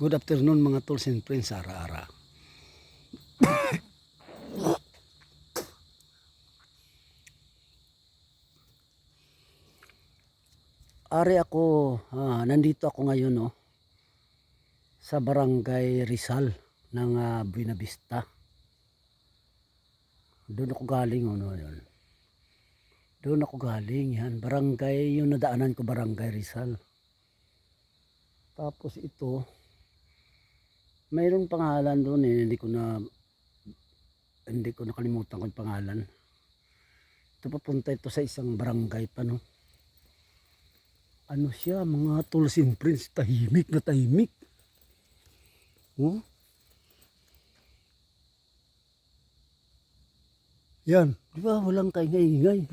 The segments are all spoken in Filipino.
Good afternoon mga tools and friends, ara-ara. Ari ako, nandito ako ngayon sa Barangay Rizal ng Buena Vista. Doon ako galing yun. Doon ako galing yan, barangay, yung nadaanan ko Barangay Rizal. Tapos ito, mayroong pangalan doon hindi ko nakalimutan ko yung pangalan. Ito papunta ito sa isang barangay pa Ano siya, mga tools and friends, tahimik na tahimik. Yan, di ba walang kaingay-ingay.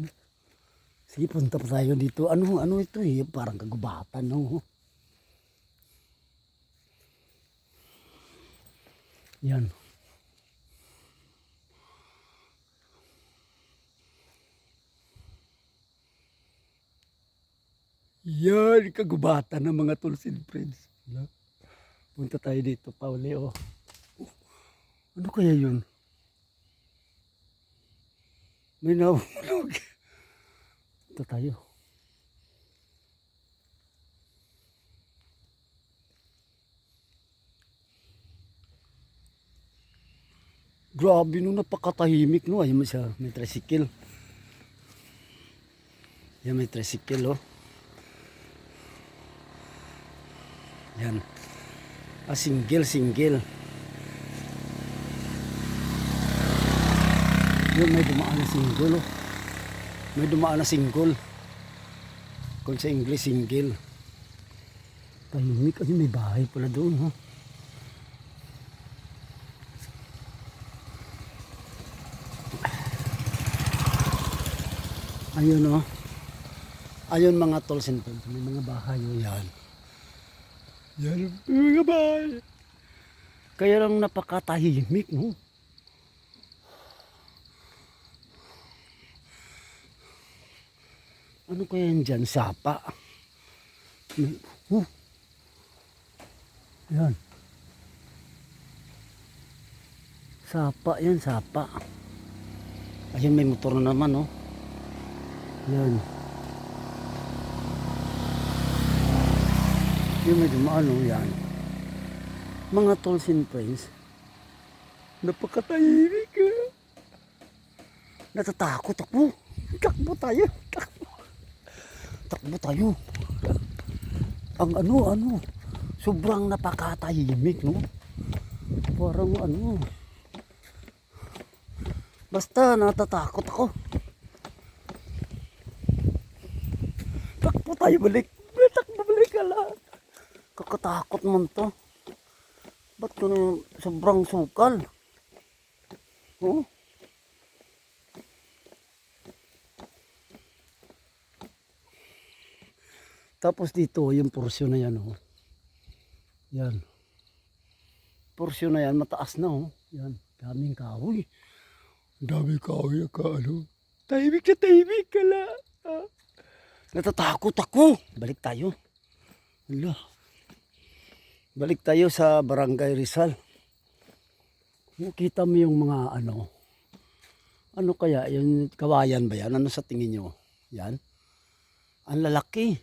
Sige, punta pa tayo dito. Ano ito parang kagubatan Yan. Yan, kagubatan ng mga tools and friends. Punta tayo dito, Pauli, Ano kaya yun? May nahulog. Punta tayo. Grabe napakatahimik Ayun siya, may tricycle. Yan, may tricycle Yan. Single. Yun, may dumaan na single May dumaan na single. Kung sa English, single. Tahimik kasi may bahay pala doon Ayun Ayun mga tools and friends, may mga bahay yan. Yan mga bahay. Kaya lang napakatahimik Ano kaya yan dyan? Sapa. Yan. Sapa yan, sapa. Ayun, may motor na naman Yan. Yung may dumaan yan. Mga tools and friends, napakatahimik Natatakot ako. Takbo tayo. Ang sobrang napakatahimik Parang basta natatakot ako. Takbo tayo balik. Takbo balik Kakatakot man to. Ba't sobrang sukal? Tapos dito, yung porsyon na yan Yan. Porsyon na yan, mataas na Yan, daming kahoy. Daming kahoy Tahimik na tahimik Natatakot ako. Balik tayo. Balik tayo sa Barangay Rizal. Nakita mo yung mga ano kaya, yung kawayan ba yan? Ano sa tingin nyo? Yan. Ang lalaki.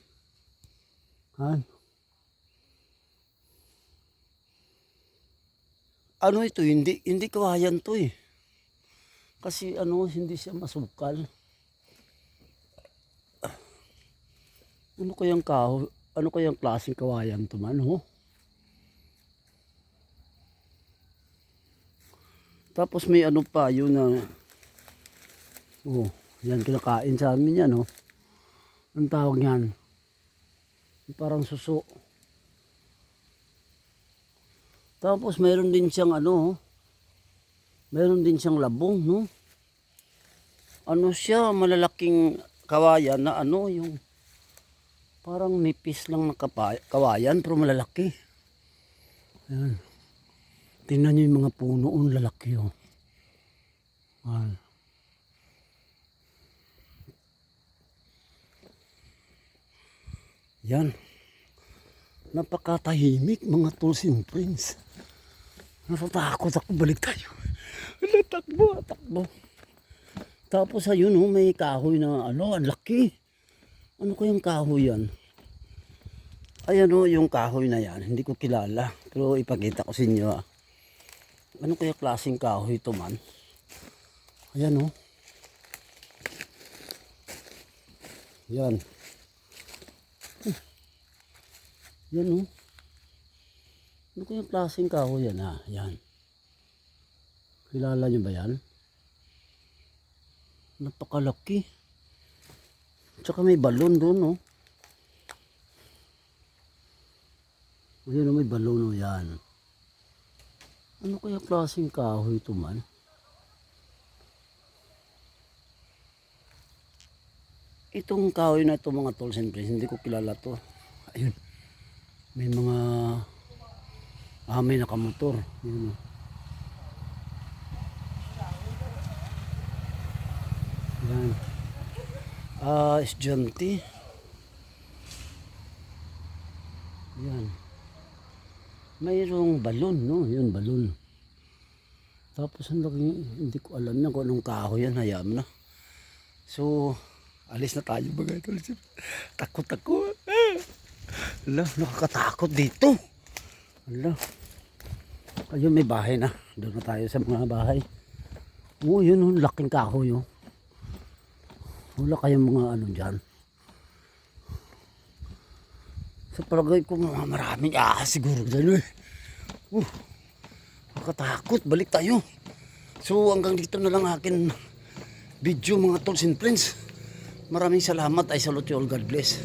Ito, hindi kawayan to Kasi hindi siya masukal. Ano kayang klaseng kawayan to man Tapos may pa yun yan, kinakain sa amin yan Ang tawag yan, parang suso. Tapos mayroon din siyang mayroon din siyang labong siya, malalaking kawayan na yung parang nipis lang na kawayan pero malalaki. Ayan. Tingnan nyo yung mga puno lalaki Yan. Napakatahimik mga tools and friends. Natatakot ako, balik tayo. Wala, takbo, takbo. Tapos ayun oh, may kahoy na ano, ang laki. Ano kayang kahoy yan? Ayan oh, yung kahoy na yan, hindi ko kilala. Pero ipakita ko sa inyo ah. Ano kaya klaseng kahoy ito man? Ayan oh. Yan. Yan oh. Ano kayang klaseng kahoy yan ha? Yan. Kilala nyo ba yan? Napakalaki. Tsaka may balon doon oh. Ayan oh, may balon oh yan. Ano kaya klaseng kahoy ito man? Itong kahoy na ito mga tools and friends, hindi ko kilala to. Ayun. May mga may nakamotor. Ayun. Yan. Estudyante. Yan. Mayroong balon, no? Yun, balon. Tapos ang laki, hindi ko alam na kung anong kahoy yan, hayaan mo na. So, alis na tayo bagay ito. Takot ako. Ala, nakakatakot dito. Ala. Ayun, may bahay na. Doon na tayo sa mga bahay. Oh, yun, oh, laking kahoy, oh. Wala kayong mga ano dyan. Sa palagay ko mga maraming siguro dyan eh. Nakatakot, balik tayo. So hanggang dito na lang akin video mga tools and friends. Maraming salamat, I salute you all, God bless.